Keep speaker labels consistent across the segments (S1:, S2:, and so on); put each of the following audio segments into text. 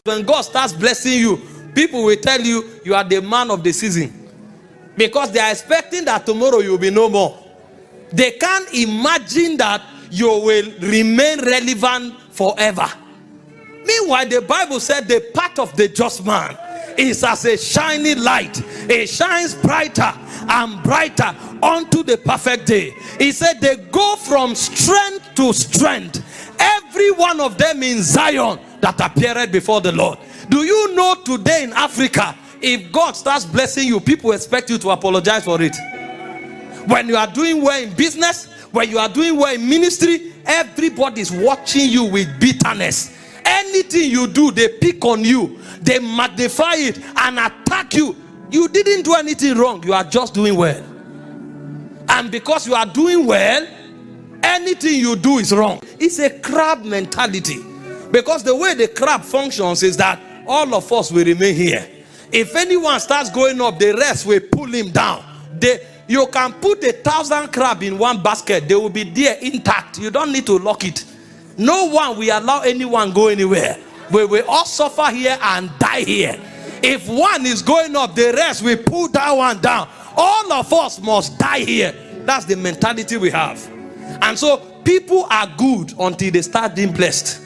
S1: When God starts blessing you, people will tell you you are the man of the season, because they are expecting that tomorrow you will be no more. They can't imagine that you will remain relevant forever. Meanwhile, the Bible said the path of the just man is as a shining light. It shines brighter and brighter unto the perfect day. He said they go from strength to strength, every one of them in Zion that appeared before the Lord. Do you know today in Africa, if God starts blessing you, people expect you to apologize for it. When you are doing well in business, when you are doing well in ministry, everybody is watching you with bitterness. Anything you do, they pick on you, they magnify it and attack you. You didn't do anything wrong, you are just doing well. And because you are doing well, anything you do is wrong. It's a crab mentality. Because the way the crab functions is that all of us will remain here. If anyone starts going up, the rest will pull him down. You can put 1,000 crabs in one basket, they will be there intact. You don't need to lock it. No one will allow anyone go anywhere. We will all suffer here and die here. If one is going up, the rest will pull that one down. All of us must die here. That's the mentality we have. And so people are good until they start being blessed.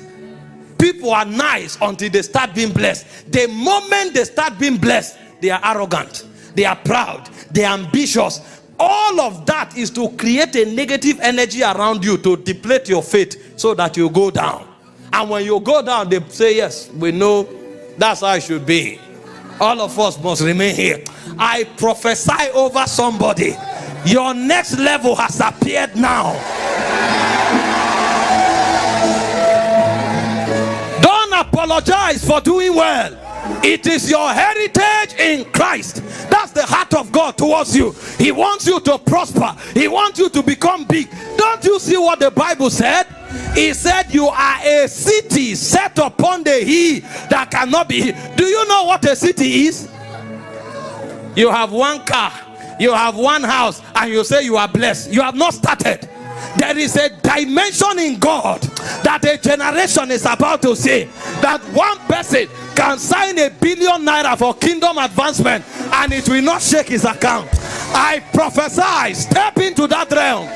S1: People are nice until they start being blessed. The moment they start being blessed, they are arrogant, they are proud, they are ambitious. All of that is to create a negative energy around you, to deplete your faith so that you go down. And when you go down, they say, yes, we know that's how it should be. All of us must remain here. I prophesy over somebody, your next level has appeared now. Don't apologize for doing well. It is your heritage in Christ. That's the heart of God towards you. He wants you to prosper. He wants you to become big. Don't you see what the Bible said? He said you are a city set upon the hill that cannot be hid. Do you know what a city is? You have one car, you have one house, and you say you are blessed. You have not started. There is a dimension in God that a generation is about to see, that one person can sign $1 billion for kingdom advancement and it will not shake his account. I prophesy, step into that realm.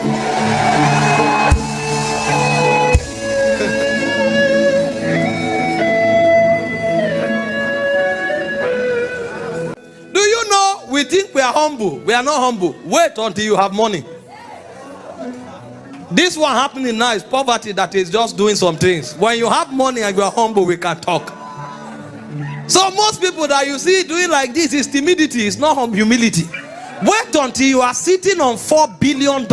S1: Do you know, we think we are humble. We are not humble. Wait until you have money. This one happening now is poverty that is just doing some things. When you have money and you are humble, we can talk. So most people that you see doing like this is timidity, it's not humility. Wait until you are sitting on $4 billion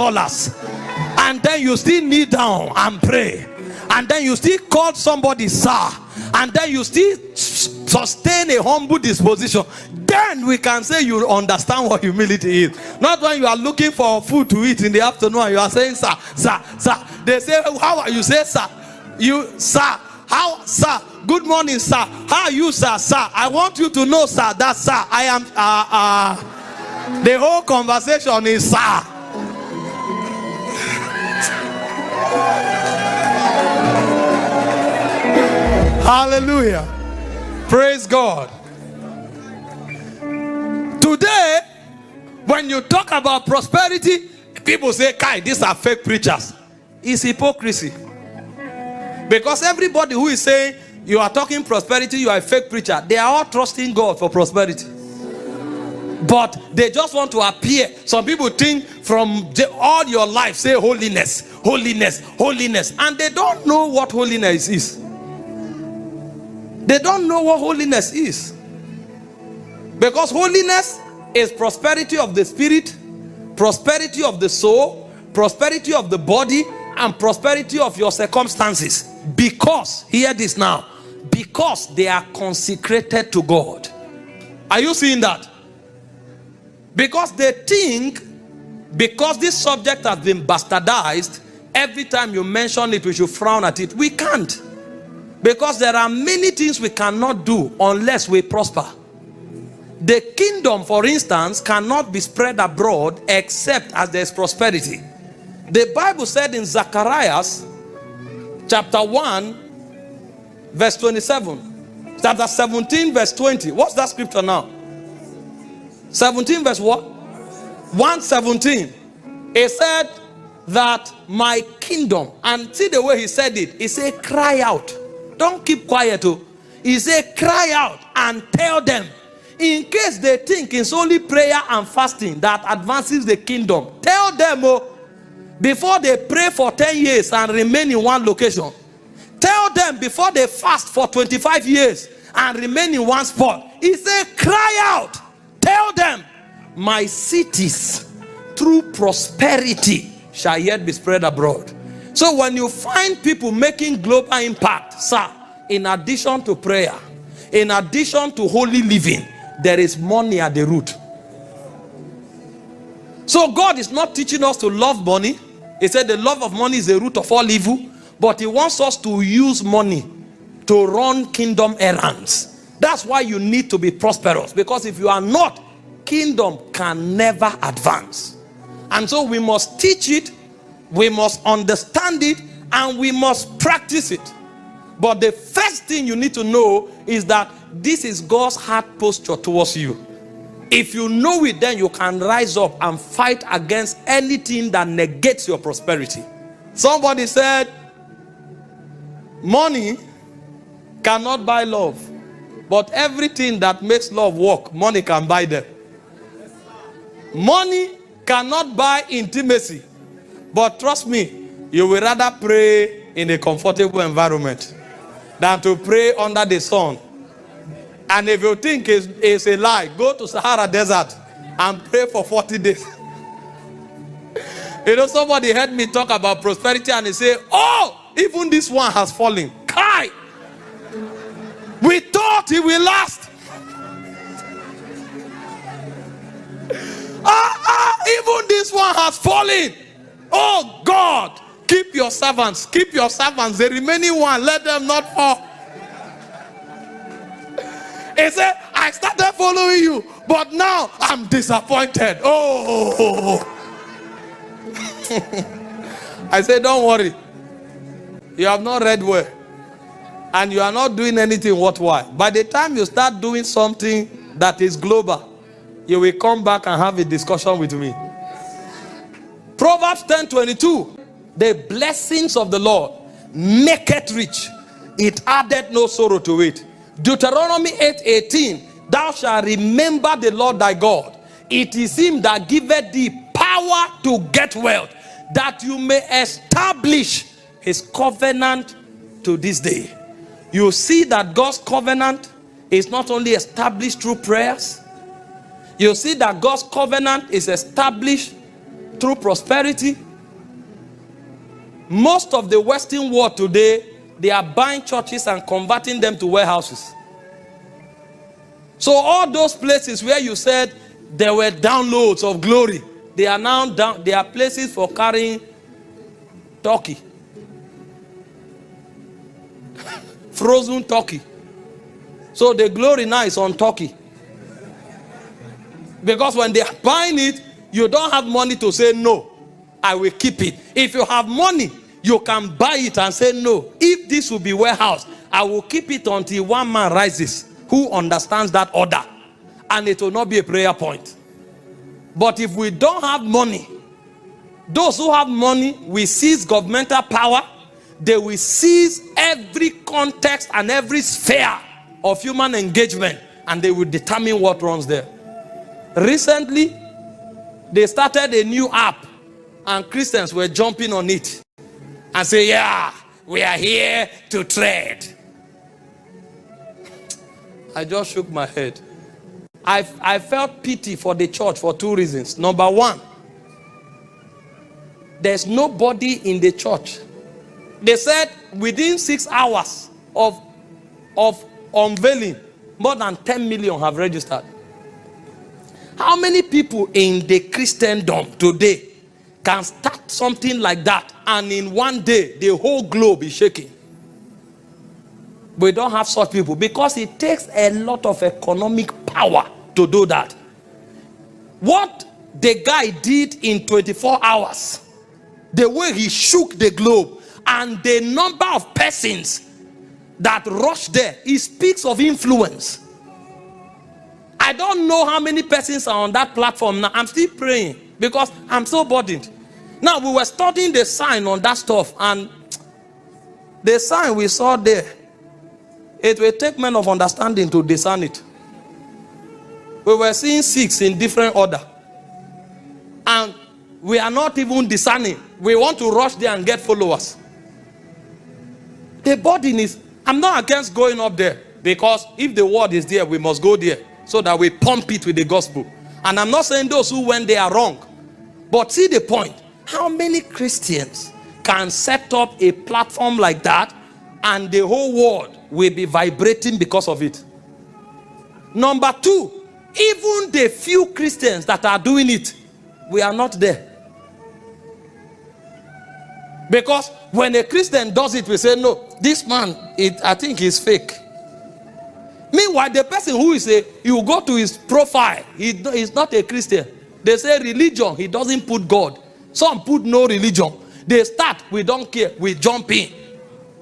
S1: and then you still kneel down and pray, and then you still call somebody sir, and then you still sustain a humble disposition. Then we can say you understand what humility is. Not when you are looking for food to eat in the afternoon and you are saying sir, sir, sir. They say, how are you? Say sir. You, sir. How, sir? Good morning, sir. How are you, sir? Sir, I want you to know, sir, that sir, I am the whole conversation is sir. Hallelujah. Praise God. Today, when you talk about prosperity, people say, Kai, these are fake preachers. It's hypocrisy. Because everybody who is saying you are talking prosperity, you are a fake preacher, they are all trusting God for prosperity. But they just want to appear. Some people think from all your life, say holiness, holiness, holiness. And they don't know what holiness is. They don't know what holiness is. Because holiness is prosperity of the spirit, prosperity of the soul, prosperity of the body, and prosperity of your circumstances. Because, hear this now, because they are consecrated to God. Are you seeing that? Because they think, because this subject has been bastardized, every time you mention it, we should frown at it. We can't. Because there are many things we cannot do unless we prosper. The kingdom, for instance, cannot be spread abroad except as there is prosperity. The Bible said in Zechariah chapter 1 verse 27, Chapter 17 verse 20. What's that scripture now? 17 verse what? 117. It said that my kingdom, and see the way he said it. He said cry out. Don't keep quiet. Oh. He said cry out and tell them. In case they think it's only prayer and fasting that advances the kingdom, tell them, oh, before they pray for 10 years and remain in one location. Tell them before they fast for 25 years and remain in one spot. He said cry out. Tell them, my cities through prosperity shall yet be spread abroad. So when you find people making global impact, sir, in addition to prayer, in addition to holy living, there is money at the root. So God is not teaching us to love money. He said the love of money is the root of all evil. But he wants us to use money to run kingdom errands. That's why you need to be prosperous. Because if you are not, kingdom can never advance. And so we must teach it, we must understand it, and we must practice it. But the first thing you need to know is that this is God's heart posture towards you. If you know it, then you can rise up and fight against anything that negates your prosperity. Somebody said, money cannot buy love, but everything that makes love work, money can buy them. Money cannot buy intimacy, but trust me, you will rather pray in a comfortable environment than to pray under the sun. And if you think it's a lie, go to Sahara Desert and pray for 40 days. You know, somebody heard me talk about prosperity and he said, oh, even this one has fallen. Kai! We thought it will last. Even this one has fallen. Oh God, keep your servants. Keep your servants. The remaining one, let them not fall. He said, I started following you, but now I'm disappointed. Oh. I said, don't worry. You have not read well. And you are not doing anything worthwhile. By the time you start doing something that is global, you will come back and have a discussion with me. Proverbs 10:22. The blessings of the Lord maketh rich. It addeth no sorrow to it. Deuteronomy 8:18. Thou shalt remember the Lord thy God. It is him that giveth thee power to get wealth, that you may establish his covenant to this day. You see that God's covenant is not only established through prayers. You see that God's covenant is established through prosperity. Most of the Western world today, they are buying churches and converting them to warehouses. So all those places where you said there were downloads of glory, they are now down. They are places for carrying turkey, frozen turkey. So the glory now is on turkey. Because when they are buying it, you don't have money to say no, I will keep it. If you have money, you can buy it and say no. If this will be warehouse, I will keep it until one man rises who understands that order, and it will not be a prayer point. But if we don't have money, those who have money will seize governmental power. They will seize every context and every sphere of human engagement, and they will determine what runs there. Recently, they started a new app, and Christians were jumping on it and say, yeah, we are here to trade. I just shook my head. I felt pity for the church for two reasons. Number one, there's nobody in the church. They said within 6 hours of unveiling, more than 10 million have registered. How many people in the Christendom today can start something like that and in one day the whole globe is shaking? We don't have such people because it takes a lot of economic power to do that. What the guy did in 24 hours, the way he shook the globe, and the number of persons that rush there. It speaks of influence. I don't know how many persons are on that platform now. I'm still praying because I'm so burdened. Now, we were studying the sign on that stuff, and the sign we saw there, it will take men of understanding to discern it. We were seeing 6 in different order, and we are not even discerning. We want to rush there and get followers. The burden is, I'm not against going up there, because if the word is there, we must go there so that we pump it with the gospel. And I'm not saying those who went there are wrong, but see the point. How many Christians can set up a platform like that and the whole world will be vibrating because of it? Number 2, even the few Christians that are doing it, we are not there. Because when a Christian does it, we say, no, this man, I think he's fake. Meanwhile, the person who is you go to his profile, he's not a Christian. They say religion, he doesn't put God. Some put no religion. They start, we don't care, we jump in.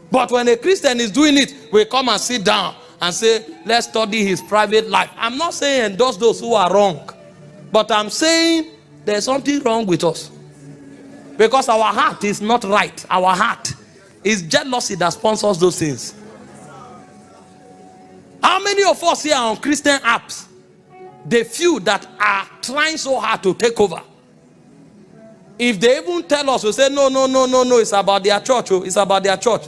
S1: But when a Christian is doing it, we come and sit down and say, let's study his private life. I'm not saying endorse those who are wrong, but I'm saying there's something wrong with us. Because our heart is not right. Our heart is jealousy that sponsors those things. How many of us here are on Christian apps? The few that are trying so hard to take over. If they even tell us, we say, no, it's about their church. It's about their church.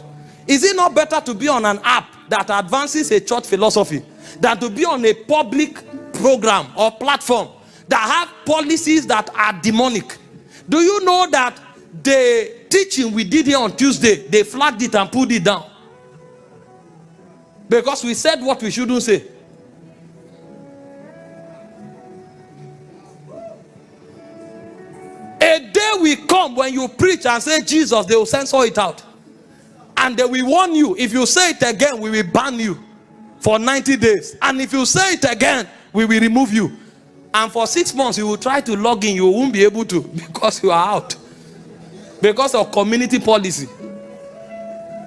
S1: Is it not better to be on an app that advances a church philosophy than to be on a public program or platform that have policies that are demonic? Do you know that the teaching we did here on Tuesday, they flagged it and pulled it down? Because we said what we shouldn't say. A day will come when you preach and say Jesus, they will censor it out. And they will warn you, if you say it again, we will ban you for 90 days. And if you say it again, we will remove you. And for 6 months, you will try to log in, you won't be able to because you are out. Because of community policy.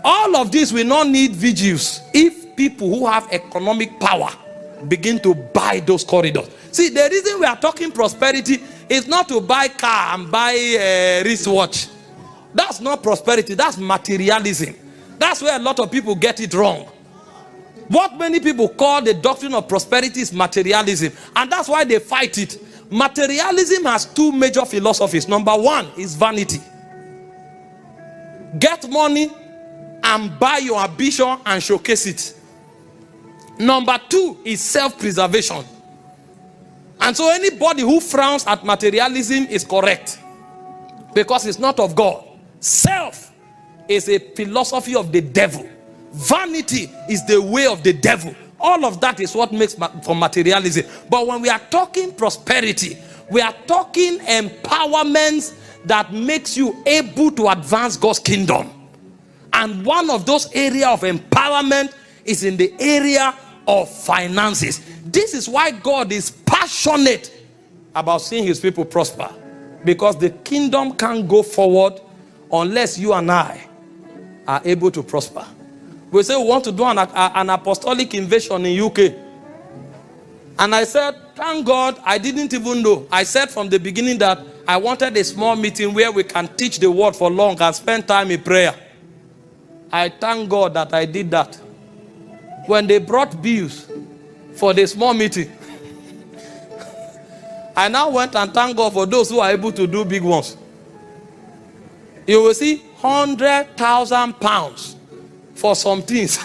S1: All of this will not need vigils if people who have economic power begin to buy those corridors. See, the reason we are talking prosperity is not to buy car and buy a wristwatch. That's not prosperity, that's materialism. That's where a lot of people get it wrong. What many people call the doctrine of prosperity is materialism, and that's why they fight it. Materialism has 2 major philosophies. Number 1 is vanity. Get money and buy your ambition and showcase it. Number 2 is self-preservation. And so anybody who frowns at materialism is correct, because it's not of God. Self is a philosophy of the devil. Vanity is the way of the devil. All of that is what makes for materialism. But when we are talking prosperity, we are talking empowerments that makes you able to advance God's kingdom. And one of those areas of empowerment is in the area of finances. This is why God is passionate about seeing his people prosper, because the kingdom can't go forward unless you and I are able to prosper. We say we want to do an apostolic invasion in UK. And I said, thank God, I didn't even know. I said from the beginning that I wanted a small meeting where we can teach the word for long and spend time in prayer. I thank God that I did that. When they brought bills for the small meeting, I now went and thank God for those who are able to do big ones. You will see 100,000 pounds for some things.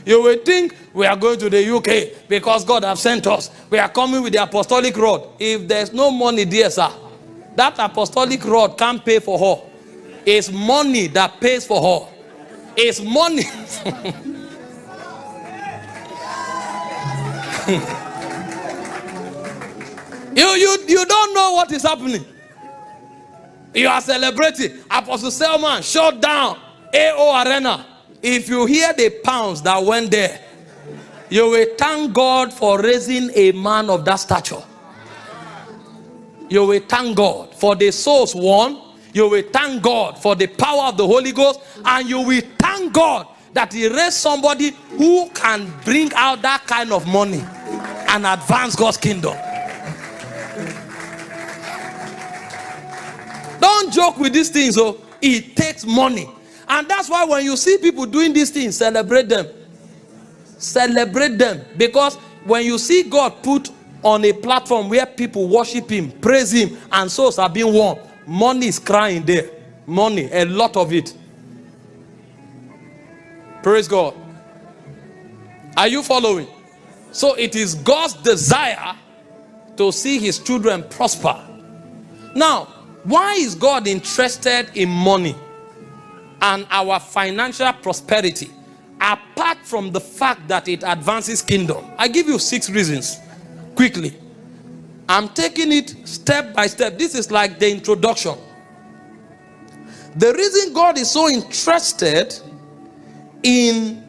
S1: You will think we are going to the UK because God has sent us. We are coming with the apostolic rod. If there's no money there, sir, that apostolic rod can't pay for her. It's money that pays for her. It's money. You don't know what is happening. You are celebrating. Apostle Selman shut down AO Arena. If you hear the pounds that went there, you will thank God for raising a man of that stature. You will thank God for the souls won. You will thank God for the power of the Holy Ghost. And you will thank God that he raised somebody who can bring out that kind of money and advance God's kingdom. Don't joke with these things. Oh, it takes money. And that's why when you see people doing these things, celebrate them. Celebrate them. Because when you see God put on a platform where people worship him, praise him, and souls are being won, money is crying there. Money, a lot of it. Praise God. Are you following? So it is God's desire to see his children prosper. Now, why is God interested in money and our financial prosperity, apart from the fact that it advances kingdom? I give you 6 reasons quickly. I'm taking it step by step. This is like the introduction. The reason God is so interested in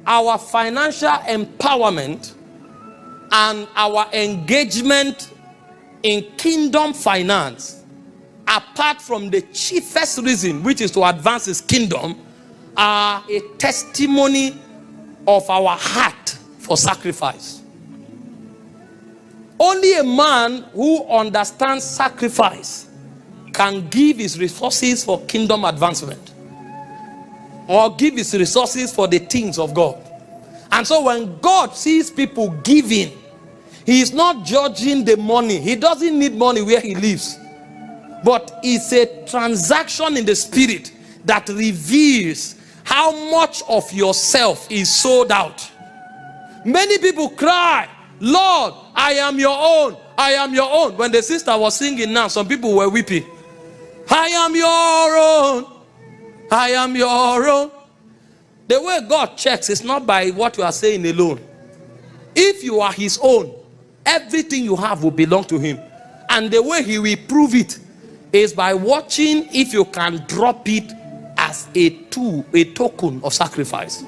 S1: our financial empowerment and our engagement in kingdom finance, apart from the chiefest reason, which is to advance his kingdom, are a testimony of our heart for sacrifice. Only a man who understands sacrifice can give his resources for kingdom advancement, or give his resources for the things of God. And so when God sees people giving, he is not judging the money. He doesn't need money where he lives. But it's a transaction in the spirit that reveals how much of yourself is sold out. Many people cry, Lord, I am your own. I am your own. When the sister was singing now, some people were weeping. I am your own. I am your own. The way God checks is not by what you are saying alone. If you are his own, everything you have will belong to him. And the way he will prove it is by watching if you can drop it as a tool, a token of sacrifice.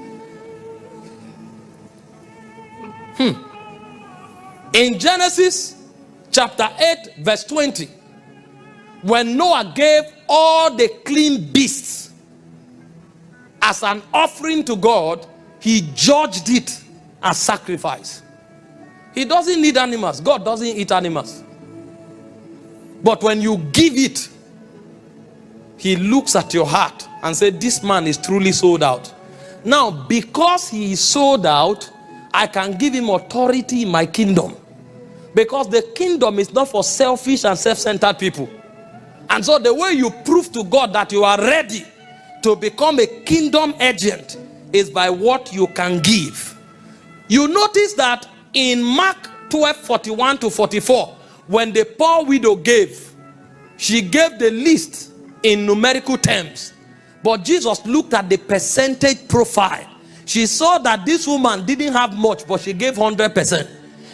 S1: In Genesis chapter 8 verse 20, when Noah gave all the clean beasts as an offering to God, he judged it as sacrifice. He doesn't need animals. God doesn't eat animals. But when you give it, he looks at your heart and says, this man is truly sold out. Now, because he is sold out, I can give him authority in my kingdom. Because the kingdom is not for selfish and self-centered people. And so the way you prove to God that you are ready to become a kingdom agent is by what you can give. You notice that in Mark 12:41 to 44, when the poor widow gave, she gave the least in numerical terms. But Jesus looked at the percentage profile. She saw that this woman didn't have much, but she gave 100%.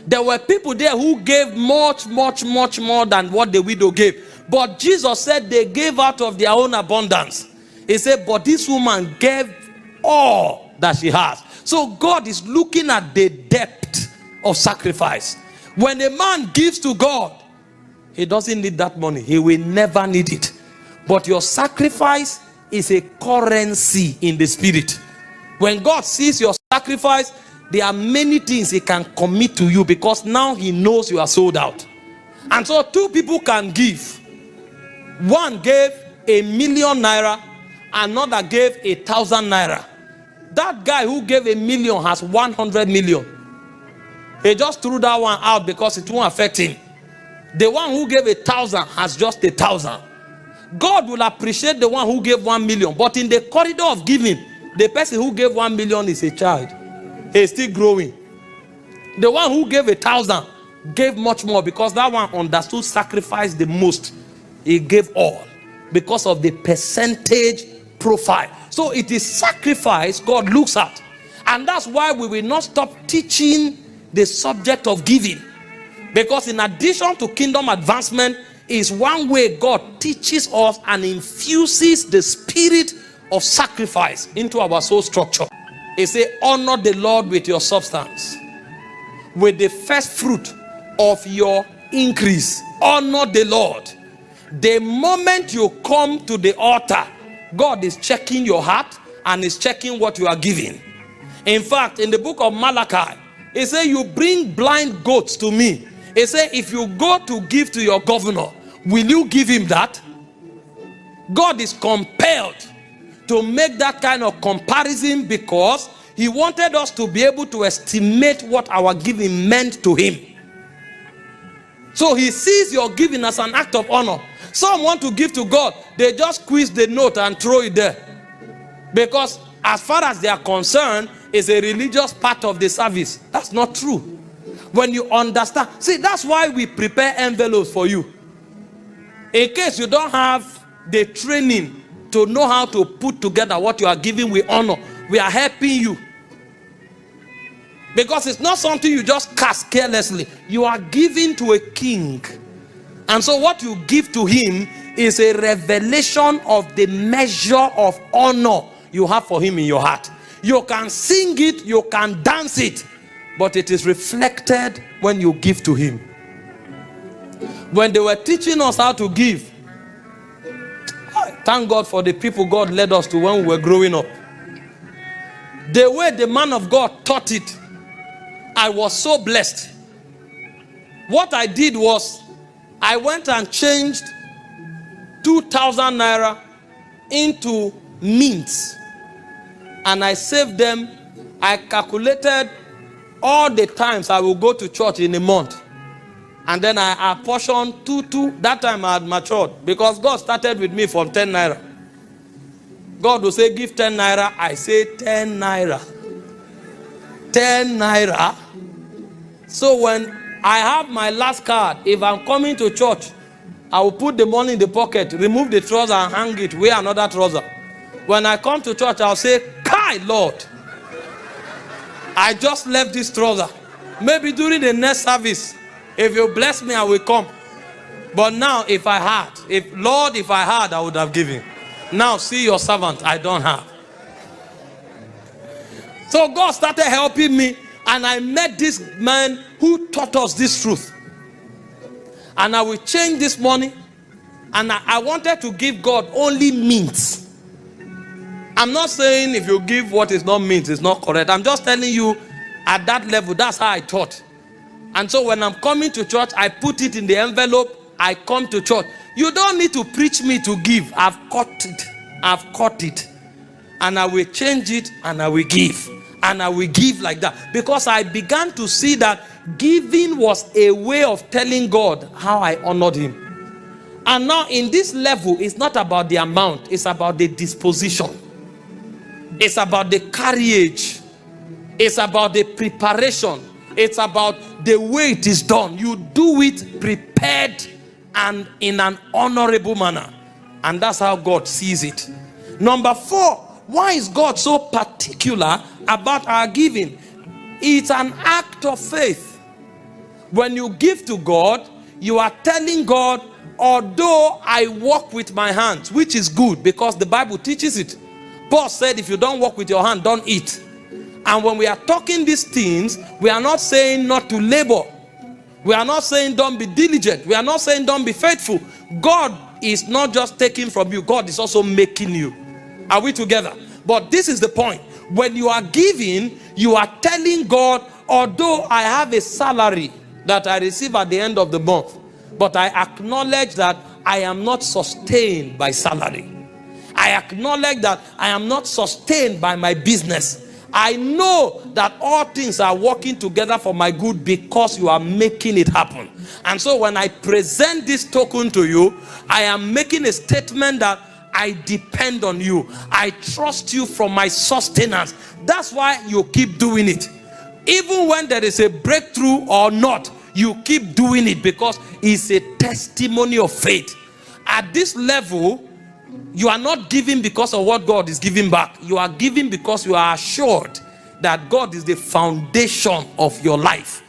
S1: There were people there who gave much more than what the widow gave. But Jesus said they gave out of their own abundance. He said, but this woman gave all that she has. So God is looking at the depth of sacrifice. When a man gives to God, he doesn't need that money. He will never need it. But your sacrifice is a currency in the spirit. When God sees your sacrifice, there are many things he can commit to you, because now he knows you are sold out. And so 2 people can give. One gave 1,000,000 naira, another gave 1,000 naira. That guy who gave 1,000,000 has 100 million. He just threw that one out because it won't affect him. The one who gave 1,000 has just 1,000. God will appreciate the one who gave 1,000,000. But in the corridor of giving, the person who gave 1,000,000 is a child. He's still growing. The one who gave 1,000 gave much more, because that one understood sacrifice the most. He gave all because of the percentage profile. So it is sacrifice God looks at. And that's why we will not stop teaching the subject of giving. Because in addition to kingdom advancement, is one way God teaches us and infuses the spirit of sacrifice into our soul structure. He says, honor the Lord with your substance, with the first fruit of your increase. Honor the Lord. The moment you come to the altar, God is checking your heart and is checking what you are giving. In fact, in the book of Malachi, it says, you bring blind goats to me. It says, if you go to give to your governor, will you give him that? God is compelled to make that kind of comparison because he wanted us to be able to estimate what our giving meant to him. So he sees your giving as an act of honor. Some want to give to God, they just squeeze the note and throw it there. Because as far as they are concerned, it's a religious part of the service. That's not true. When you understand, see, that's why we prepare envelopes for you. In case you don't have the training to know how to put together what you are giving with honor, we are helping you. Because it's not something you just cast carelessly. You are giving to a king. And so what you give to him is a revelation of the measure of honor you have for him in your heart. You can sing it, you can dance it, but it is reflected when you give to him. When they were teaching us how to give, thank God for the people God led us to when we were growing up. The way the man of God taught it, I was so blessed. What I did was, I went and changed 2,000 naira into mints. And I saved them. I calculated all the times I will go to church in a month. And then I apportioned two. That time I had matured. Because God started with me from 10 naira. God will say, give 10 naira. I say 10 naira. 10 naira. So when I have my last card, if I'm coming to church, I will put the money in the pocket, remove the trouser and hang it, wear another trouser. When I come to church, I'll say, Kai, Lord, I just left this trouser. Maybe during the next service, if you bless me, I will come. But now, if I had, I would have given. Now, see your servant, I don't have. So God started helping me, and I met this man who taught us this truth. And I will change this money, and I wanted to give God only mints. I'm not saying if you give what is not mint, it's not correct. I'm just telling you, at that level, that's how I taught. And so when I'm coming to church, I put it in the envelope, I come to church. You don't need to preach me to give. I've caught it. And I will change it, and I will give. And I will give like that. Because I began to see that giving was a way of telling God how I honored him. And now in this level, it's not about the amount. It's about the disposition. It's about the carriage. It's about the preparation. It's about the way it is done. You do it prepared and in an honorable manner. And that's how God sees it. Number 4, why is God so particular about our giving? It's an act of faith. When you give to God, you are telling God, although I work with my hands, which is good because the Bible teaches it. Paul said, if you don't work with your hand, don't eat. And when we are talking these things, we are not saying not to labor. We are not saying don't be diligent. We are not saying don't be faithful. God is not just taking from you. God is also making you. Are we together? But this is the point. When you are giving, you are telling God, although I have a salary that I receive at the end of the month, but I acknowledge that I am not sustained by salary. I acknowledge that I am not sustained by my business. I know that all things are working together for my good because you are making it happen. And so when I present this token to you, I am making a statement that I depend on you. I trust you for my sustenance. That's why you keep doing it. Even when there is a breakthrough or not, you keep doing it because it's a testimony of faith. At this level, you are not giving because of what God is giving back. You are giving because you are assured that God is the foundation of your life.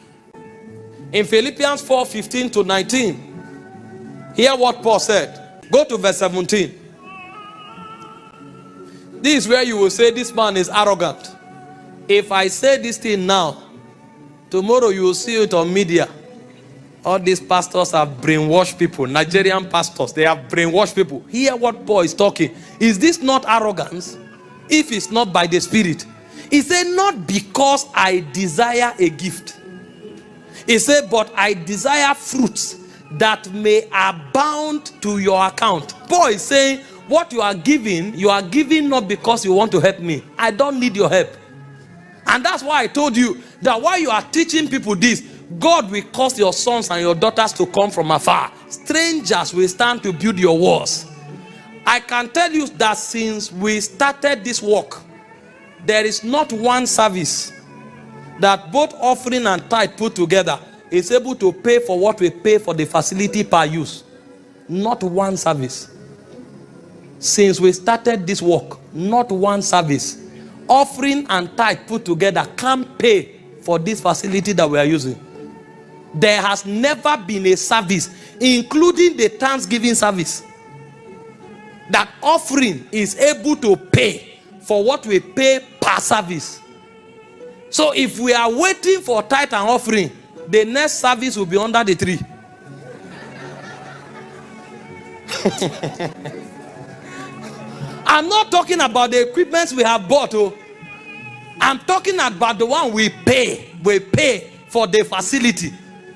S1: In Philippians 4:15 to 19, hear what Paul said. Go to verse 17. This is where you will say this man is arrogant. If I say this thing now, tomorrow you will see it on media. All these pastors have brainwashed people. Nigerian pastors, they have brainwashed people. Hear what Paul is talking. Is this not arrogance? if it's not by the Spirit. He said, not because I desire a gift. He said, but I desire fruits that may abound to your account. Paul is saying, what you are giving not because you want to help me. I don't need your help. And that's why I told you that while you are teaching people this, God will cause your sons and your daughters to come from afar. Strangers will stand to build your walls. I can tell you that since we started this work, there is not one service that both offering and tithe put together is able to pay for what we pay for the facility per use. Not one service. Since we started this work, not one service, offering and tithe put together, can't pay for this facility that we are using. There has never been a service, including the Thanksgiving service, that offering is able to pay for what we pay per service. So if we are waiting for tithe and offering, the next service will be under the tree. I'm not talking about the equipment we have bought. I'm talking about the one we pay. We pay for the facility.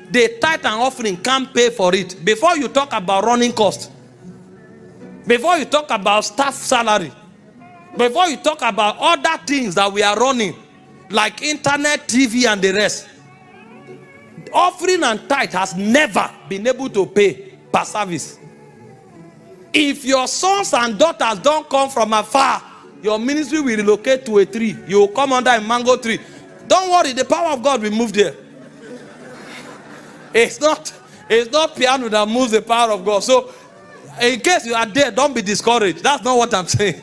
S1: The tithe and offering can't pay for it. Before you talk about running costs, before you talk about staff salary, before you talk about other things that we are running, like internet, TV, and the rest, offering and tithe has never been able to pay per service. If your sons and daughters don't come from afar, your ministry will relocate to a tree. You will come under a mango tree. Don't worry, the power of God will move there. It's not piano that moves the power of God. So, in case you are there, don't be discouraged. That's not what I'm saying.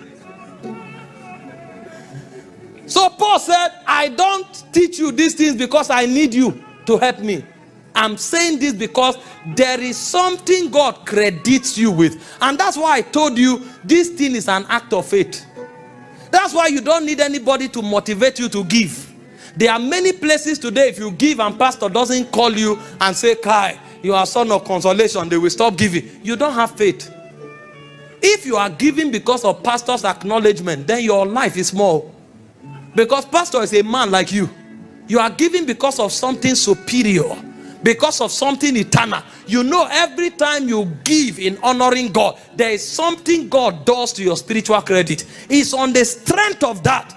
S1: So Paul said, I don't teach you these things because I need you to help me. I'm saying this because there is something God credits you with. And that's why I told you this thing is an act of faith. That's why you don't need anybody to motivate you to give. There are many places today, if you give and pastor doesn't call you and say, Kai, you are son of consolation, they will stop giving. You don't have faith. If you are giving because of pastor's acknowledgement, then your life is small. Because pastor is a man like you. You are giving because of something superior, because of something eternal. You know, every time you give in honoring God, there is something God does to your spiritual credit. It's on the strength of that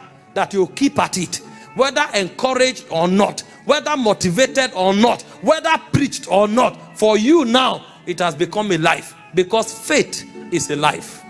S1: you keep at it. Whether encouraged or not, whether motivated or not, whether preached or not, for you now, it has become a life. Because faith is a life.